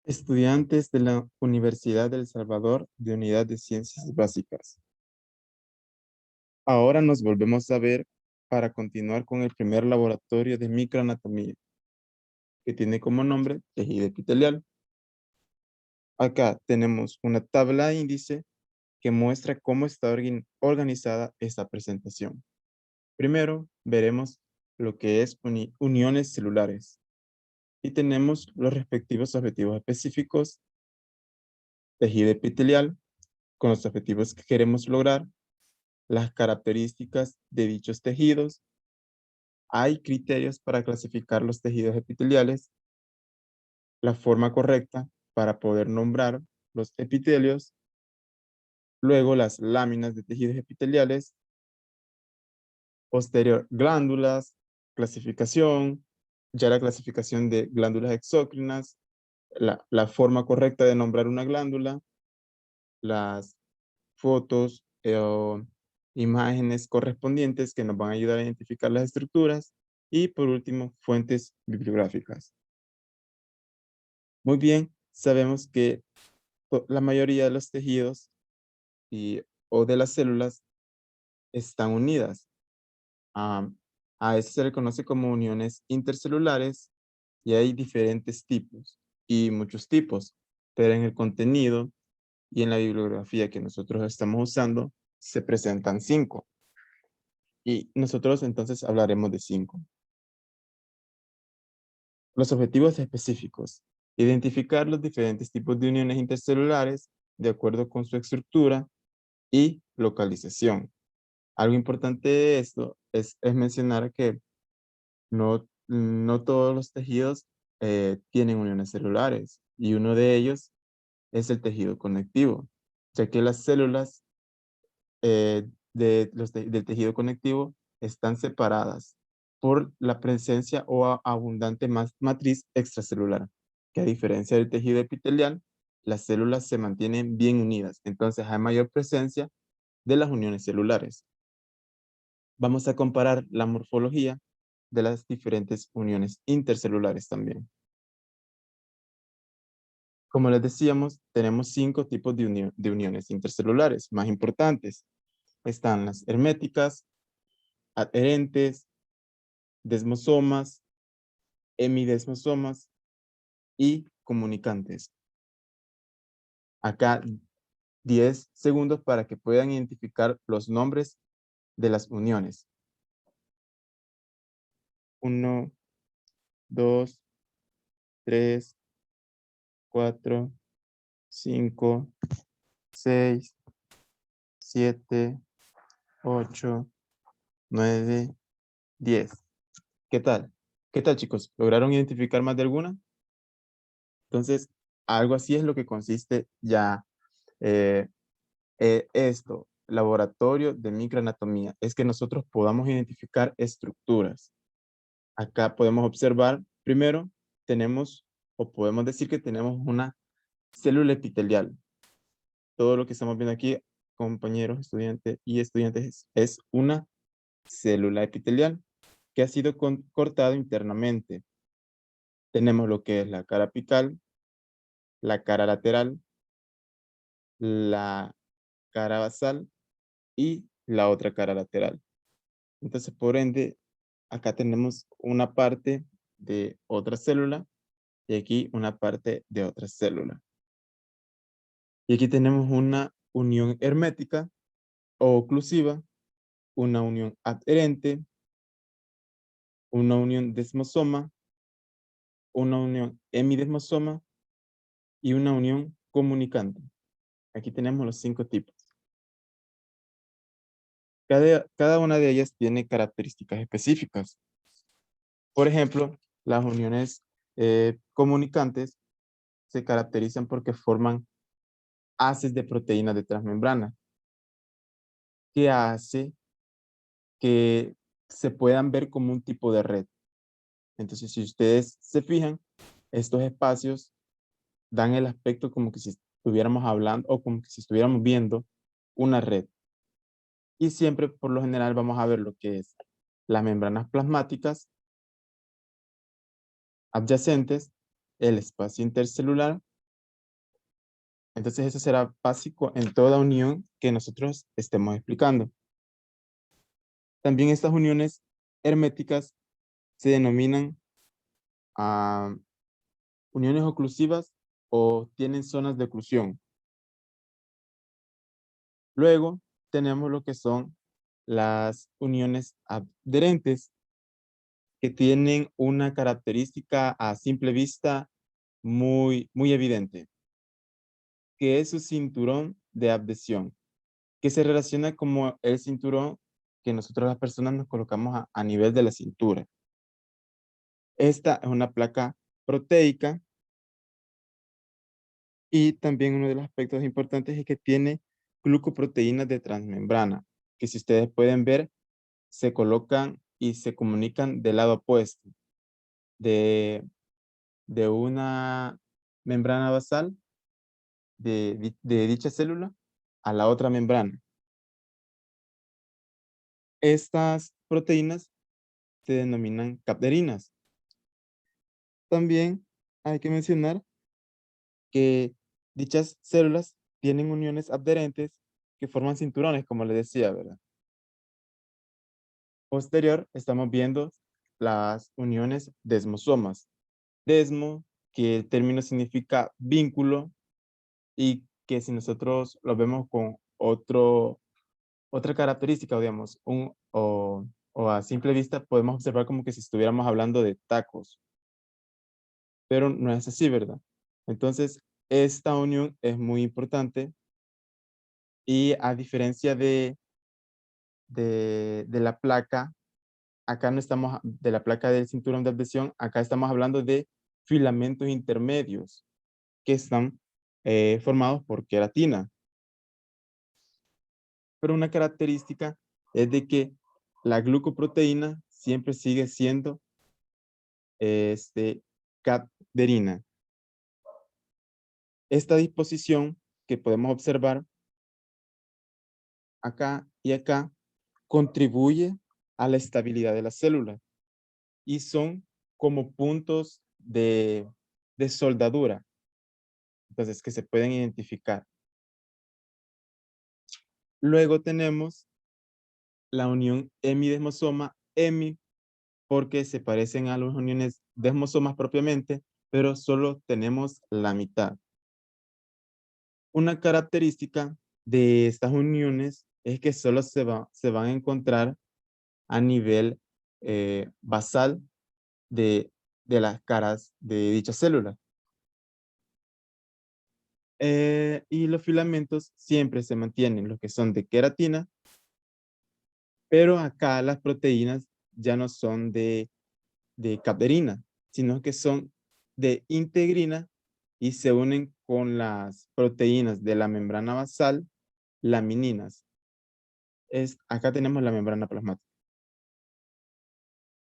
Estudiantes de la Universidad de El Salvador de Unidad de Ciencias Básicas. Ahora nos volvemos a ver para continuar con el primer laboratorio de microanatomía, que tiene como nombre tejido epitelial. Acá tenemos una tabla índice que muestra cómo está organizada esta presentación. Primero veremos lo que es uniones celulares y tenemos los respectivos objetivos específicos, tejido epitelial, con los objetivos que queremos lograr, las características de dichos tejidos. Hay criterios para clasificar los tejidos epiteliales, la forma correcta para poder nombrar los epitelios, luego las láminas de tejidos epiteliales, posterior glándulas, clasificación, ya la clasificación de glándulas exócrinas, la forma correcta de nombrar una glándula, las fotos o imágenes correspondientes que nos van a ayudar a identificar las estructuras y por último, fuentes bibliográficas. Muy bien, sabemos que la mayoría de los tejidos o de las células están unidas. A, a eso se le conoce como uniones intercelulares y hay diferentes tipos y muchos tipos, pero en el contenido y en la bibliografía que nosotros estamos usando se presentan 5. Y nosotros entonces hablaremos de 5. Los objetivos específicos. Identificar los diferentes tipos de uniones intercelulares de acuerdo con su estructura y localización. Algo importante de esto es mencionar que no todos los tejidos tienen uniones celulares y uno de ellos es el tejido conectivo, ya que las células del tejido conectivo están separadas por la presencia o abundante matriz extracelular, que a diferencia del tejido epitelial, las células se mantienen bien unidas, entonces hay mayor presencia de las uniones celulares. Vamos a comparar la morfología de las diferentes uniones intercelulares también. Como les decíamos, tenemos 5 tipos de uniones intercelulares más importantes. Están las herméticas, adherentes, desmosomas, hemidesmosomas y comunicantes. Acá 10 segundos para que puedan identificar los nombres de las uniones. 1, 2, 3, 4, 5, 6, 7, 8, 9, 10. ¿Qué tal? ¿Qué tal, chicos? ¿Lograron identificar más de alguna? Entonces, algo así es lo que consiste ya eh, esto, laboratorio de microanatomía, es que nosotros podamos identificar estructuras. Acá podemos observar, primero, tenemos, o podemos decir que tenemos una célula epitelial. Todo lo que estamos viendo aquí, compañeros, estudiantes y estudiantes, es una célula epitelial que ha sido cortado internamente. Tenemos lo que es la cara apical, la cara lateral, la cara basal y la otra cara lateral. Entonces, por ende, acá tenemos una parte de otra célula y aquí una parte de otra célula. Y aquí tenemos una unión hermética o oclusiva, una unión adherente, una unión desmosoma, una unión hemidesmosoma y una unión comunicante. Aquí tenemos los 5 tipos. Cada una de ellas tiene características específicas. Por ejemplo, las uniones comunicantes se caracterizan porque forman haces de proteínas de transmembrana, que hace que se puedan ver como un tipo de red. Entonces, si ustedes se fijan, estos espacios dan el aspecto como que si estuviéramos hablando o como que si estuviéramos viendo una red. Y siempre, por lo general, vamos a ver lo que es las membranas plasmáticas adyacentes, el espacio intercelular Entonces eso será básico en toda unión que nosotros estemos explicando. También estas uniones herméticas se denominan uniones oclusivas o tienen zonas de oclusión. Luego tenemos lo que son las uniones adherentes, que tienen una característica a simple vista muy evidente, que es su cinturón de adhesión, que se relaciona como el cinturón que nosotros las personas nos colocamos a nivel de la cintura. Esta es una placa proteica y también uno de los aspectos importantes es que tiene glucoproteínas de transmembrana, que si ustedes pueden ver, se colocan y se comunican del lado opuesto de una membrana basal de dicha célula a la otra membrana. Estas proteínas se denominan capderinas. También hay que mencionar que dichas células tienen uniones adherentes que forman cinturones, como les decía, ¿verdad? Posterior, estamos viendo las uniones desmosomas. Desmo, que el término significa vínculo, y que si nosotros lo vemos con otra característica, digamos, o a simple vista, podemos observar como que si estuviéramos hablando de tacos, pero no es así, ¿verdad? Entonces, esta unión es muy importante y a diferencia de la placa, acá no estamos, de la placa del cinturón de adhesión, acá estamos hablando de filamentos intermedios que están formados por queratina. Pero una característica es de que la glucoproteína siempre sigue siendo cadherina. Esta disposición que podemos observar acá y acá contribuye a la estabilidad de la célula y son como puntos de soldadura, entonces que se pueden identificar. Luego tenemos la unión hemidesmosoma, hemi porque se parecen a las uniones desmosomas propiamente, pero solo tenemos la mitad. Una característica de estas uniones es que solo se van a encontrar a nivel basal de las caras de dicha célula. Y los filamentos siempre se mantienen, los que son de queratina, pero acá las proteínas ya no son de capderina, sino que son de integrina y se unen con las proteínas de la membrana basal, lamininas. Acá tenemos la membrana plasmática.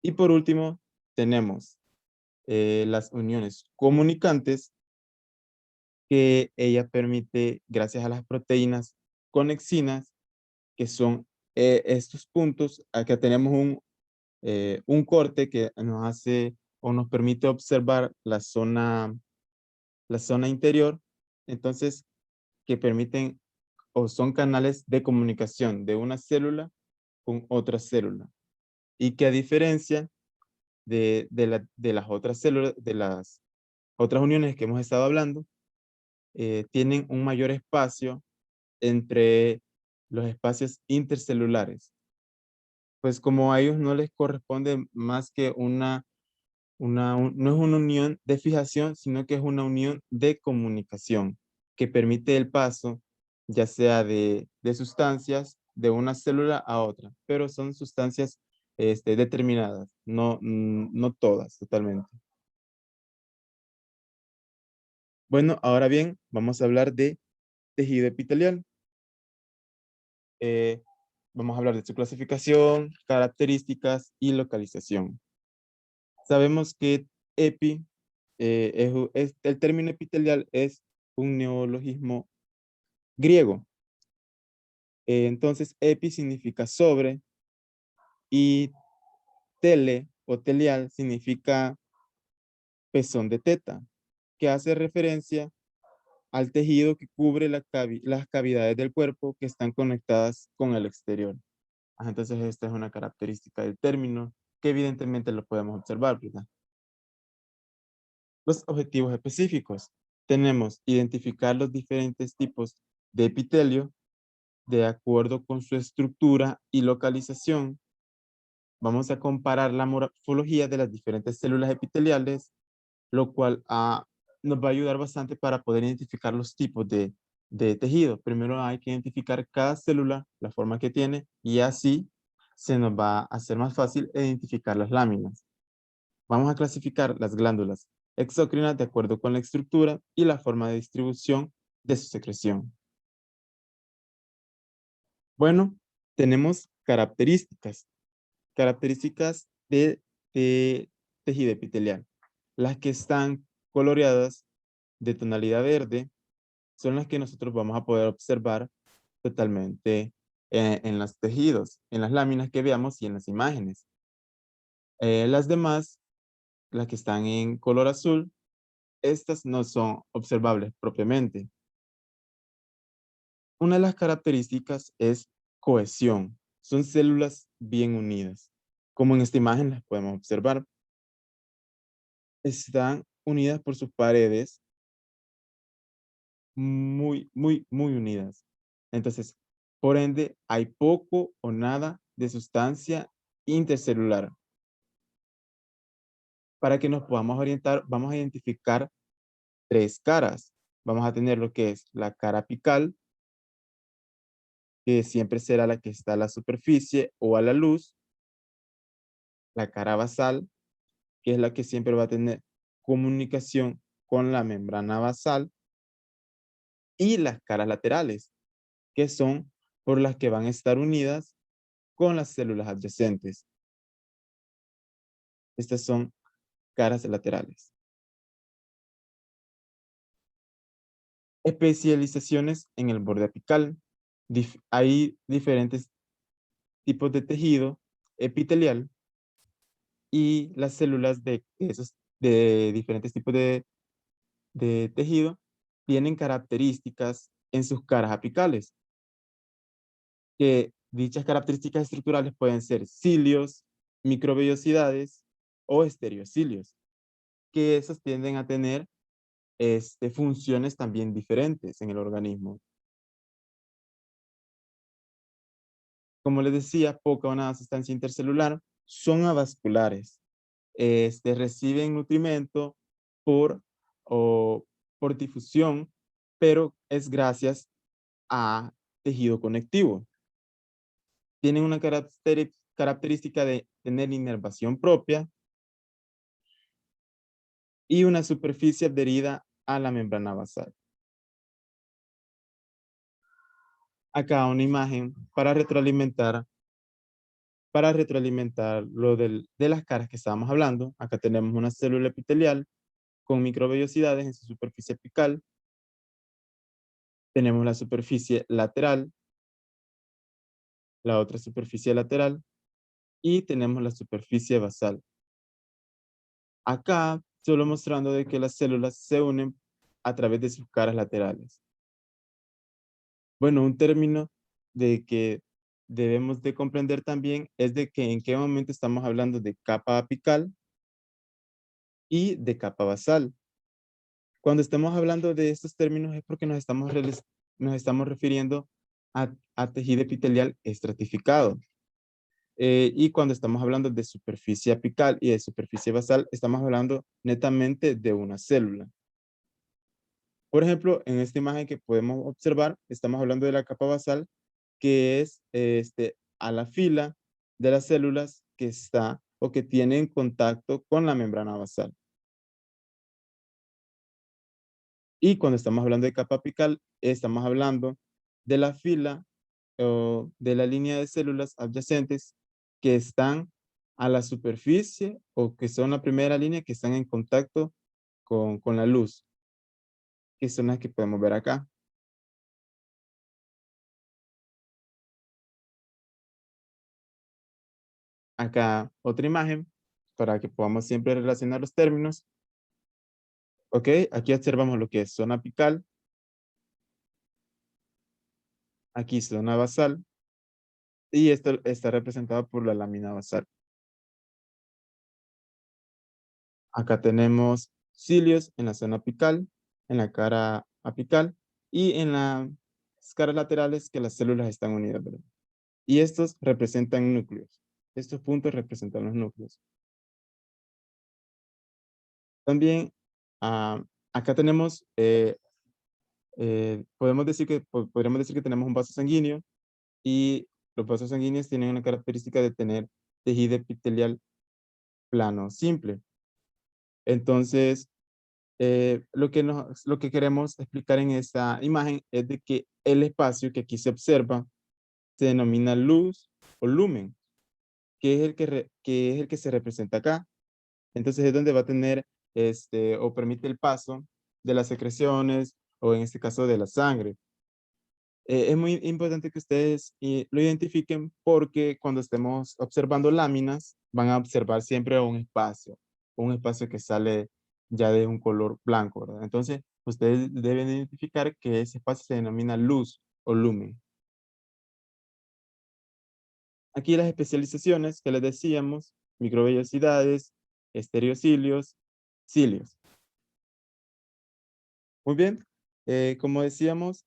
Y por último, tenemos las uniones comunicantes, que ella permite, gracias a las proteínas conexinas, que son estos puntos. Acá tenemos un corte que nos hace o nos permite observar la zona interior, entonces, que permiten o son canales de comunicación de una célula con otra célula. Y que a diferencia de las otras células, de las otras uniones que hemos estado hablando, tienen un mayor espacio entre los espacios intercelulares. Pues como a ellos no les corresponde más que no es una unión de fijación, sino que es una unión de comunicación que permite el paso, ya sea de sustancias de una célula a otra, pero son sustancias determinadas, no todas totalmente. Bueno, ahora bien, vamos a hablar de tejido epitelial. Eh, Vamos a hablar de su clasificación, características y localización. Sabemos que epi, el término epitelial es un neologismo griego. Entonces, epi significa sobre y tele o telial significa pezón de teta, que hace referencia al tejido que cubre las cavidades del cuerpo que están conectadas con el exterior. Entonces, esta es una característica del término que evidentemente lo podemos observar, ¿verdad? Los objetivos específicos. Tenemos identificar los diferentes tipos de epitelio de acuerdo con su estructura y localización. Vamos a comparar la morfología de las diferentes células epiteliales, lo cual nos va a ayudar bastante para poder identificar los tipos de tejido. Primero hay que identificar cada célula, la forma que tiene, y así se nos va a hacer más fácil identificar las láminas. Vamos a clasificar las glándulas exócrinas de acuerdo con la estructura y la forma de distribución de su secreción. Bueno, tenemos características. Características de tejido epitelial. Las que están coloreadas de tonalidad verde son las que nosotros vamos a poder observar totalmente en los tejidos, en las láminas que veamos y en las imágenes. Las demás, las que están en color azul, estas no son observables propiamente. Una de las características es cohesión. Son células bien unidas. Como en esta imagen las podemos observar. Están unidas por sus paredes muy unidas. Entonces, por ende, hay poco o nada de sustancia intercelular. Para que nos podamos orientar, vamos a identificar tres caras. Vamos a tener lo que es la cara apical, que siempre será la que está a la superficie o a la luz. La cara basal, que es la que siempre va a tener comunicación con la membrana basal. Y las caras laterales, que son por las que van a estar unidas con las células adyacentes. Estas son caras laterales. Especializaciones en el borde apical. Hay diferentes tipos de tejido epitelial y las células de diferentes tipos de tejido tienen características en sus caras apicales, que dichas características estructurales pueden ser cilios, microvellosidades o estereocilios, que esos tienden a tener funciones también diferentes en el organismo. Como les decía, poca o nada sustancia intercelular, son avasculares. Reciben nutrimento por, por difusión, pero es gracias a tejido conectivo. Tienen una característica de tener inervación propia y una superficie adherida a la membrana basal. Acá una imagen para retroalimentar de las caras que estábamos hablando. Acá tenemos una célula epitelial con microvellosidades en su superficie apical. Tenemos la superficie lateral, la otra superficie lateral, y tenemos la superficie basal. Acá solo mostrando de que las células se unen a través de sus caras laterales. Bueno, un término de que debemos de comprender también es de que en qué momento estamos hablando de capa apical y de capa basal. Cuando estamos hablando de estos términos es porque nos estamos refiriendo a tejido epitelial estratificado. Y cuando estamos hablando de superficie apical y de superficie basal, estamos hablando netamente de una célula. Por ejemplo, en esta imagen que podemos observar, estamos hablando de la capa basal, que es a la fila de las células que está o que tienen contacto con la membrana basal. Y cuando estamos hablando de capa apical, estamos hablando de la fila o de la línea de células adyacentes que están a la superficie o que son la primera línea que están en contacto con la luz, que son las que podemos ver acá. Acá otra imagen para que podamos siempre relacionar los términos. Ok, aquí observamos lo que es zona apical Aquí zona basal. Y esto está representado por la lámina basal. Acá tenemos cilios en la zona apical, en la cara apical y en las caras laterales que las células están unidas, ¿verdad? Y estos representan núcleos. Estos puntos representan los núcleos. También acá tenemos, podríamos decir que tenemos un vaso sanguíneo y los vasos sanguíneos tienen una característica de tener tejido epitelial plano simple. Entonces, lo que queremos explicar en esta imagen es de que el espacio que aquí se observa se denomina luz o lumen, que es que es el que se representa acá. Entonces es donde va a tener o permite el paso de las secreciones o en este caso de la sangre. Es muy importante que ustedes lo identifiquen porque cuando estemos observando láminas van a observar siempre un espacio que sale ya de un color blanco, ¿verdad? Entonces ustedes deben identificar que ese espacio se denomina luz o lumen. Aquí las especializaciones que les decíamos, microvellosidades, estereocilios, cilios. Muy bien, como decíamos,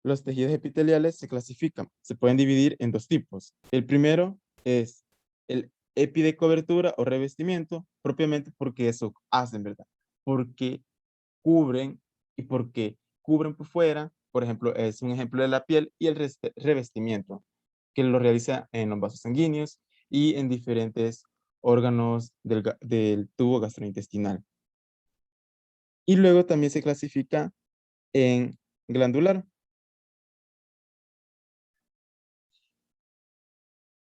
los tejidos epiteliales se clasifican, se pueden dividir en dos tipos. El primero es el epi de cobertura o revestimiento, propiamente porque eso hacen, ¿verdad? Porque cubren y porque cubren por fuera, por ejemplo, es un ejemplo de la piel y el revestimiento, que lo realiza en los vasos sanguíneos y en diferentes órganos del tubo gastrointestinal. Y luego también se clasifica en glandular.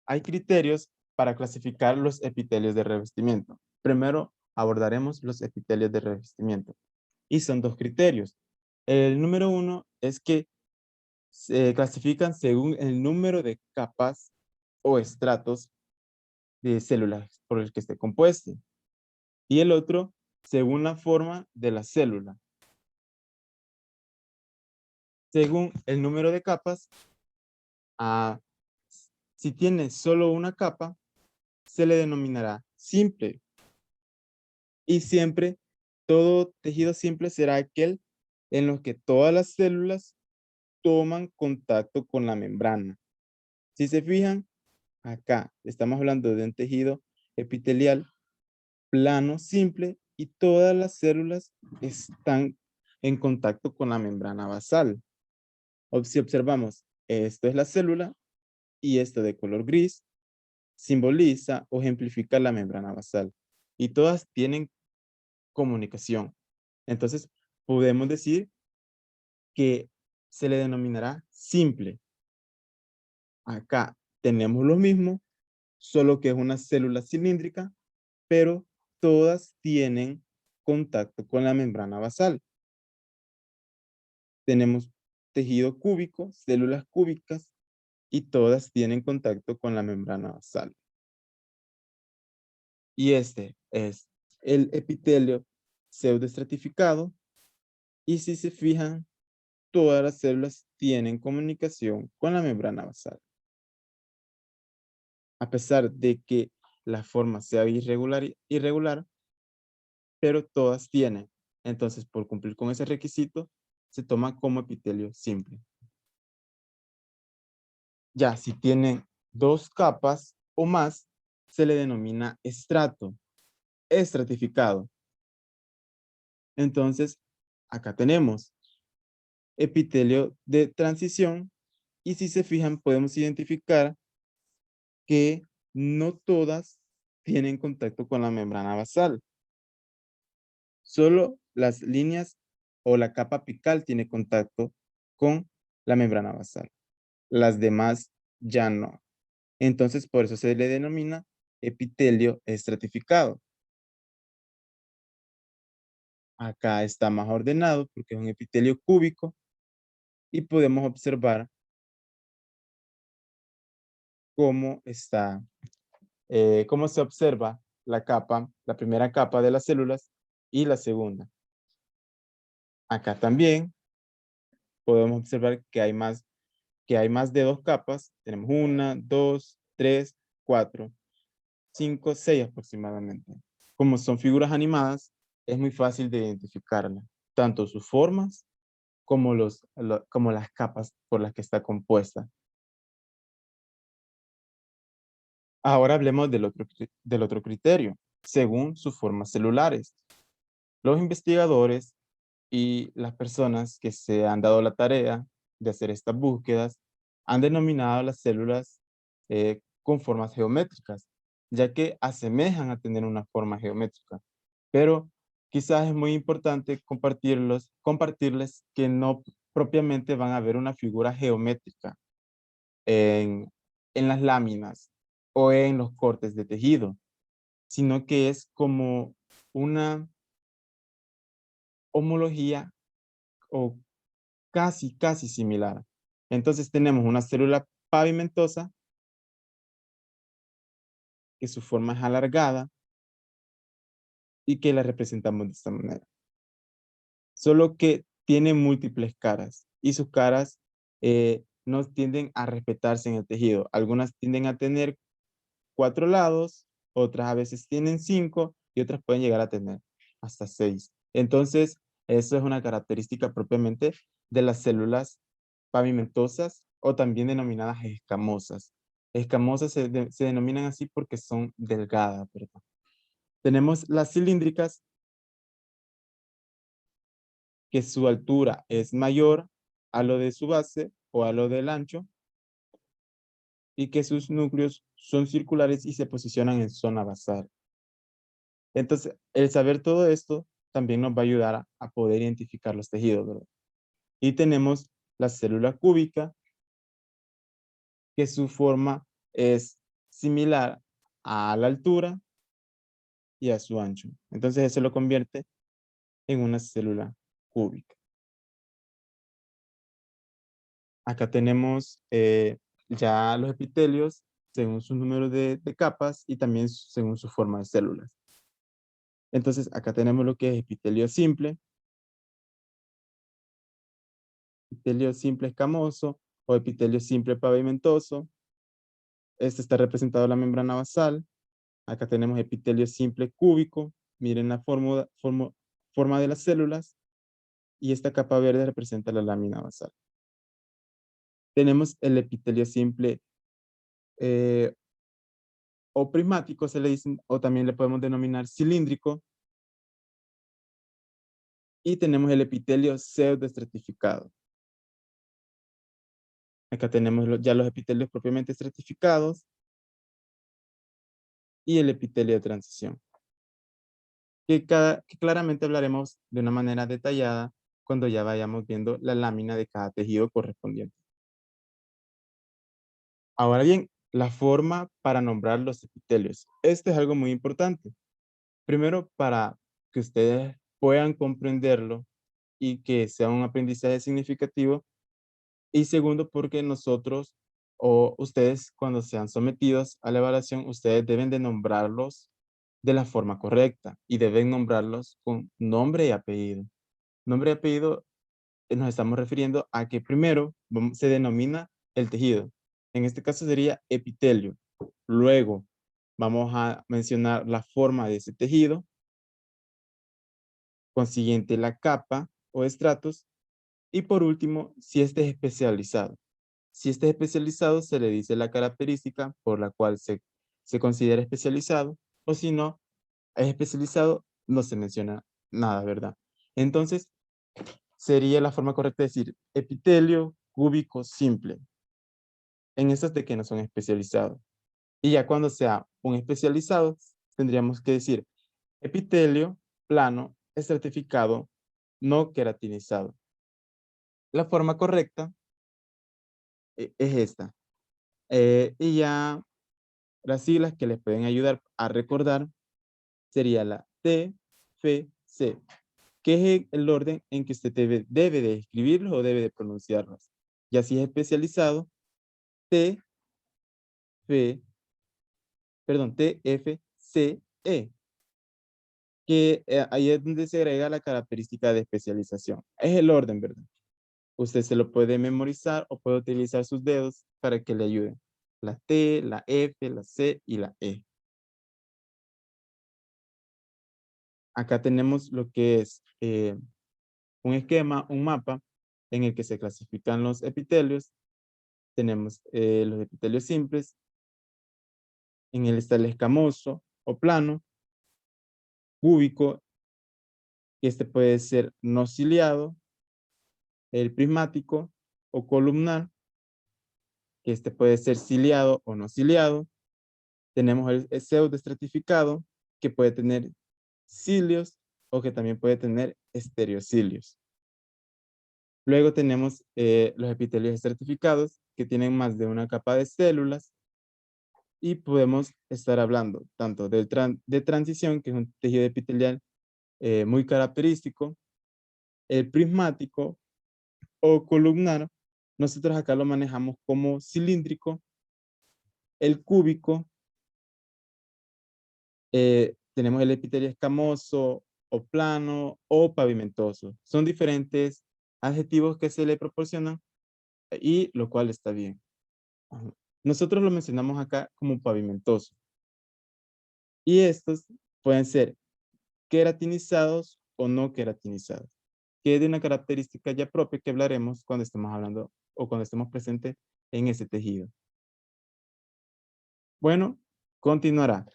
Hay criterios para clasificar los epitelios de revestimiento. Primero abordaremos los epitelios de revestimiento. Y son dos criterios. El número uno es que se clasifican según el número de capas o estratos de células por el que esté compuesto. Y el otro, según la forma de la célula. Según el número de capas, si tiene solo una capa, se le denominará simple. Y siempre, todo tejido simple será aquel en los que todas las células toman contacto con la membrana. Si se fijan, acá estamos hablando de un tejido epitelial plano simple y todas las células están en contacto con la membrana basal. Si observamos, esto es la célula y esto de color gris simboliza o ejemplifica la membrana basal. Y todas tienen comunicación. Entonces, podemos decir que se le denominará simple. Acá tenemos lo mismo, solo que es una célula cilíndrica, pero todas tienen contacto con la membrana basal. Tenemos tejido cúbico, células cúbicas, y todas tienen contacto con la membrana basal. Y este es el epitelio pseudoestratificado. Y si se fijan, todas las células tienen comunicación con la membrana basal. A pesar de que la forma sea irregular, pero todas tienen. Entonces, por cumplir con ese requisito, se toma como epitelio simple. Ya, si tienen dos capas o más, se le denomina estrato, estratificado. Entonces, acá tenemos epitelio de transición y si se fijan, podemos identificar que no todas tienen contacto con la membrana basal. Solo las líneas o la capa apical tiene contacto con la membrana basal. Las demás ya no. Entonces, por eso se le denomina epitelio estratificado. Acá está más ordenado porque es un epitelio cúbico y podemos observar cómo está, cómo se observa la primera capa de las células y la segunda. Acá también podemos observar que hay más que hay más de 2 capas, tenemos 1, 2, 3, 4, 5, 6 aproximadamente. Como son figuras animadas, es muy fácil de identificarlas, tanto sus formas como, como las capas por las que está compuesta. Ahora hablemos del otro criterio, según sus formas celulares. Los investigadores y las personas que se han dado la tarea de hacer estas búsquedas han denominado las células con formas geométricas, ya que asemejan a tener una forma geométrica. Pero quizás es muy importante compartirles que no propiamente van a ver una figura geométrica en, en las láminas o en los cortes de tejido, sino que es como una homología o casi similar. Entonces tenemos una célula pavimentosa que su forma es alargada y que la representamos de esta manera. Solo que tiene múltiples caras y sus caras no tienden a respetarse en el tejido. Algunas tienden a tener 4 lados, otras a veces tienen 5 y otras pueden llegar a tener hasta 6. Entonces, eso es una característica propiamente de las células pavimentosas o también denominadas escamosas. Escamosas se denominan así porque son delgadas, ¿verdad? Tenemos las cilíndricas, que su altura es mayor a lo de su base o a lo del ancho y que sus núcleos son circulares y se posicionan en zona basal. Entonces, el saber todo esto también nos va a ayudar a poder identificar los tejidos, ¿verdad? Y tenemos la célula cúbica, que su forma es similar a la altura y a su ancho. Entonces, eso lo convierte en una célula cúbica. Acá tenemos ya los epitelios según su número de capas y también según su forma de células. Entonces, acá tenemos lo que es epitelio simple escamoso o epitelio simple pavimentoso. Este está representado en la membrana basal. Acá tenemos epitelio simple cúbico. Miren la forma de las células. Y esta capa verde representa la lámina basal. Tenemos el epitelio simple o prismático, se le dicen, o también le podemos denominar cilíndrico. Y tenemos el epitelio pseudoestratificado. Acá tenemos ya los epitelios propiamente estratificados y el epitelio de transición, que claramente hablaremos de una manera detallada cuando ya vayamos viendo la lámina de cada tejido correspondiente. Ahora bien, la forma para nombrar los epitelios. Esto es algo muy importante. Primero, para que ustedes puedan comprenderlo y que sea un aprendizaje significativo. Y segundo, porque nosotros o ustedes cuando sean sometidos a la evaluación, ustedes deben de nombrarlos de la forma correcta y deben nombrarlos con nombre y apellido. Nombre y apellido nos estamos refiriendo a que primero se denomina el tejido. En este caso sería epitelio. Luego vamos a mencionar la forma de ese tejido, consiguiente la capa o estratos y por último, si este es especializado. Si este es especializado, se le dice la característica por la cual se considera especializado, o si no es especializado, no se menciona nada, ¿verdad? Entonces, sería la forma correcta de decir epitelio cúbico simple, en esas de que no son especializados. Y ya cuando sea un especializado, tendríamos que decir epitelio plano estratificado no queratinizado. La forma correcta es esta. Y ya las siglas que les pueden ayudar a recordar sería la TFC, que es el orden en que usted debe de escribirlos o debe de pronunciarlos. Y así es especializado, TF, perdón, TFCE, que ahí es donde se agrega la característica de especialización. Es el orden, ¿verdad? Usted se lo puede memorizar o puede utilizar sus dedos para que le ayuden. La T, la F, la C y la E. Acá tenemos lo que es un esquema, un mapa en el que se clasifican los epitelios. Tenemos los epitelios simples. En él está el escamoso o plano, cúbico, y este puede ser no ciliado, el prismático o columnar, que este puede ser ciliado o no ciliado. Tenemos el pseudoestratificado, que puede tener cilios o que también puede tener estereocilios. Luego tenemos los epitelios estratificados, que tienen más de una capa de células, y podemos estar hablando tanto de transición, que es un tejido epitelial muy característico, el prismático o columnar. Nosotros acá lo manejamos como cilíndrico, el cúbico, tenemos el epitelio escamoso o plano o pavimentoso. Son diferentes adjetivos que se le proporcionan y lo cual está bien. Ajá. Nosotros lo mencionamos acá como pavimentoso. Y estos pueden ser queratinizados o no queratinizados, que es de una característica ya propia que hablaremos cuando estemos hablando o cuando estemos presentes en ese tejido. Bueno, continuará.